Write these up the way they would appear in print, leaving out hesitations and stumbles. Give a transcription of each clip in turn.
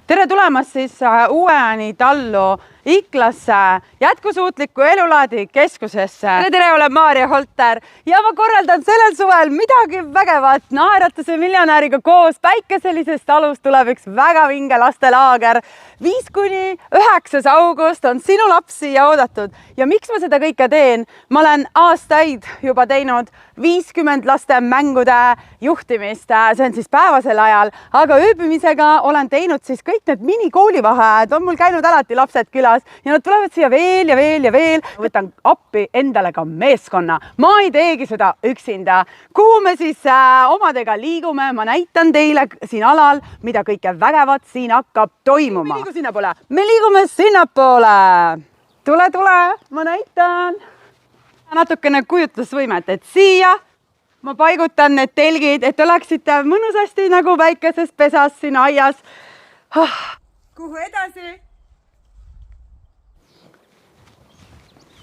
Tere tulemast siis uueni tallu Iklasse jätkusuutliku elulaadi keskusesse. Tere, olen Maarja Holter ja ma korraldan sellel suvel midagi vägevat. Naeratuse miljonääriga koos päikeselises talus tuleb üks väga vinge lastelaager. 5–9. august on sinu laps siia oodatud. Ja miks ma seda kõike teen? Ma olen aastaid juba teinud 50 laste mängude juhtimist. See on siis päevasel ajal, aga ööbimisega olen teinud siis kõik need minikoolivaheajad. On mul käinud alati lapsed külas ja nad tulevad siia veel ja veel ja veel. Võtan appi endale ka meeskonna. Ma ei teegi seda üksinda. Kuhu me siis omadega liigume? Ma näitan teile siin alal, mida kõike vägevat siin hakkab toimuma. Me liigume sinnapoole. Tule, ma näitan. Natukene kujutlusvõimet, et siia ma paigutan need telgid, et oleksite mõnusasti nagu väikeses pesas siin aias. Kuhu edasi?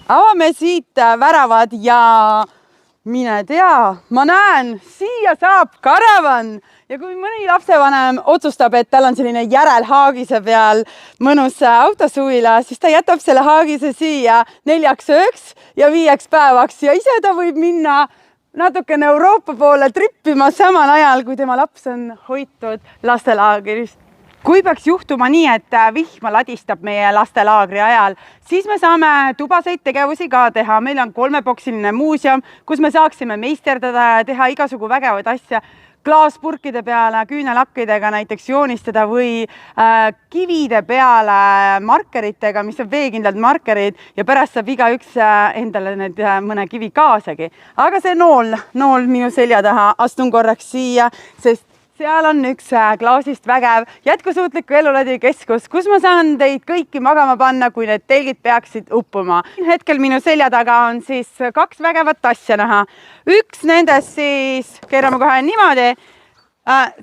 Avame siit väravad ja mine tea, ma näen, siia saab karavan. Ja kui mõni lapsevanem otsustab, et tal on selline järelhaagise peal mõnus autosuvila, siis ta jätab selle haagise siia 4 ööks ja 5 päevaks ja ise ta võib minna natukene Euroopa poole trippima samal ajal, kui tema laps on hoitud lastelaagris. Kui peaks juhtuma nii, et vihma ladistab meie lastelaagri ajal, siis me saame tubaseid tegevusi ka teha. Meil on 3-boksiline muuseum, kus me saaksime meisterdada ja teha igasugu vägevaid asja. Klaaspurkide peale küünelakkidega näiteks joonistada või kivide peale markeritega, mis on veekindlad markerid ja pärast saab igaüks endale need mõne kivi kaasagi. Aga see nool minu selja taha, astun korraks siia, sest seal on üks klaasist vägev jätkusuutliku elulaadi keskus, kus ma saan teid kõiki magama panna, kui need telgid peaksid uppuma. Hetkel minu selja taga on siis 2 vägevat asja näha. Üks nendest siis, keerame kohe niimoodi,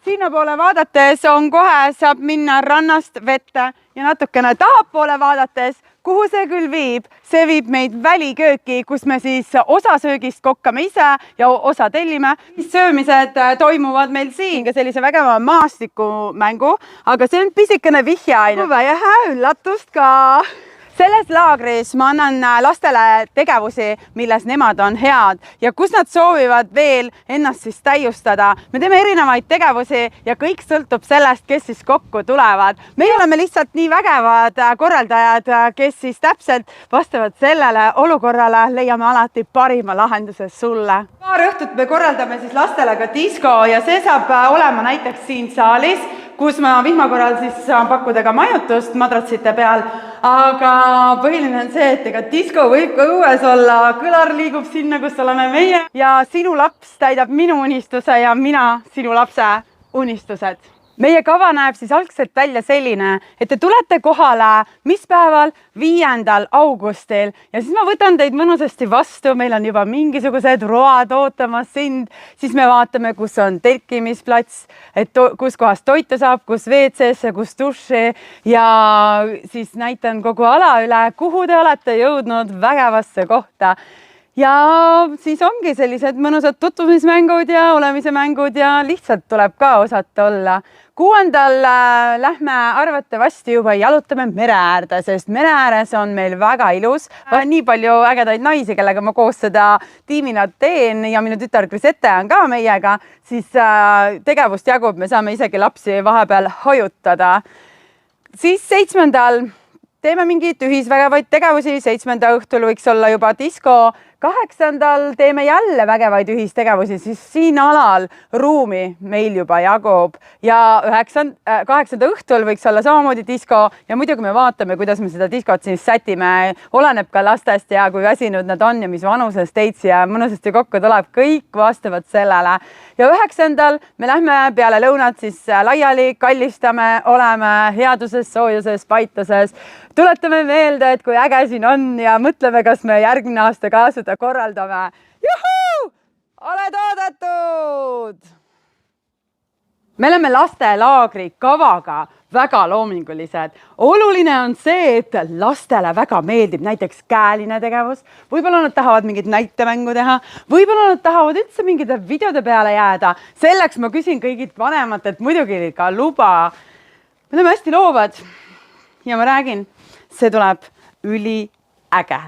sinna poole vaadates on kohe, saab minna rannast vette ja natukene tahapoole vaadates, kuhu see küll viib? See viib meid välikööki, kus me siis osa söögist kokkame ise ja osa tellime. Söömised toimuvad meil siin ka sellise vägeva maastikumängu, aga see on pisikene vihje ainult. Vähe üllatust ka. Selles laagris ma annan lastele tegevusi, milles nemad on head ja kus nad soovivad veel ennast siis täiustada. Me teeme erinevaid tegevusi ja kõik sõltub sellest, kes siis kokku tulevad. Meie oleme lihtsalt nii vägevad korraldajad, kes siis täpselt vastavalt sellele olukorrale leiame alati parima lahenduse sulle. Paar õhtut me korraldame siis lastele ka disko ja see saab olema näiteks siin saalis, kus ma vihma korral siis saan pakkuda ka majutust madratsite peal. Aga põhiline on see, et ega disko võib ka õues olla, kõlar liigub sinna, kus oleme meie ja sinu laps täidab minu unistuse ja mina sinu lapse unistused. Meie kava näeb siis algselt välja selline, et te tulete kohale mis päeval? 5. augustil ja siis ma võtan teid mõnusasti vastu, meil on juba mingisugused road ootamas sind, siis me vaatame, kus on telkimisplats, et kus kohas toitu saab, kus WC-sse, kus duši ja siis näitan kogu ala üle, kuhu te olete jõudnud vägevasse kohta. Ja siis ongi sellised mõnusad tutvumismängud ja olemise mängud ja lihtsalt tuleb ka osata olla. 6. lähme arvatavasti juba jalutame mere äärde, sest mere ääres on meil väga ilus. Nii palju ägedaid naisi, kellega ma koos seda tiimina teen ja minu tütar Grisette on ka meiega, siis tegevust jagub, me saame isegi lapsi vahepeal hajutada. Siis 7. teeme mingeid ühisvägevaid tegevusi, 7. õhtul võiks olla juba disko, 8. teeme jälle vägevaid ühistegevusi, siis siin alal ruumi meil juba jagub ja 8. õhtul võiks olla samamoodi disko ja muidugi me vaatame, kuidas me seda diskot siis sätime, oleneb ka lastest ja kui väsinud nad on ja mis vanuses teid siia mõnusasti kokku tuleb, kõik vastavad sellele. Ja 9. me lähme peale lõunat siis laiali, kallistame, oleme headuses, soojuses, paituses, tuletame meelde, et kui äge siin on ja mõtleme, kas me järgmine aasta ka seda korraldame. Juhuu! Oled oodatud! Me oleme lastelaagri kavaga väga loomingulised. Oluline on see, et lastele väga meeldib näiteks käeline tegevus. Võib-olla nad tahavad mingit näitemängu teha. Võib-olla nad tahavad üldse mingite videode peale jääda. Selleks ma küsin kõigilt vanematelt muidugi ka luba. me oleme hästi loovad ja ma räägin, see tuleb üliäge.